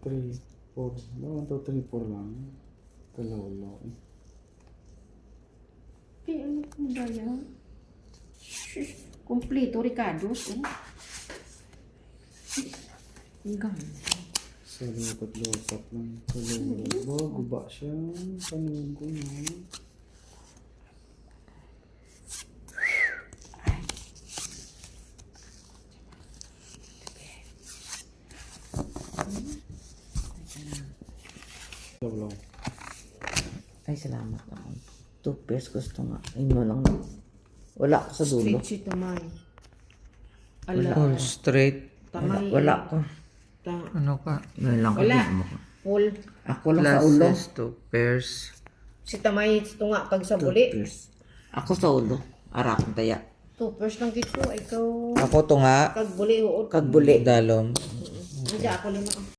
3, 4. 1, 2, 3, 4 lang. Kalawlaw eh. Ano kung ba yan? Kompleto, Ricardo. Ang ganda. Sa lopat-lopat lang. Kalawlaw. Guba siya. Tanong ko na. Kalawlaw. Ay, salamat ako. Toothpaste gusto nga. Ayun mo lang. Wala ako sa dulo. Straight si Tamay. Full straight. Tamay. Wala ko. Ano ka? Ngayon lang ko Wala. din mo. Full. Ako lang sa ulo. Glasses, 2 pairs. Si Tamay, ito nga, kag sa buli. Toothpaste. Ako sa ulo. Ara akong taya. 2 first lang kito. Ikaw, Ako to nga. kag buli, uot. Kagbuli. Dalom. Hindi ako lima.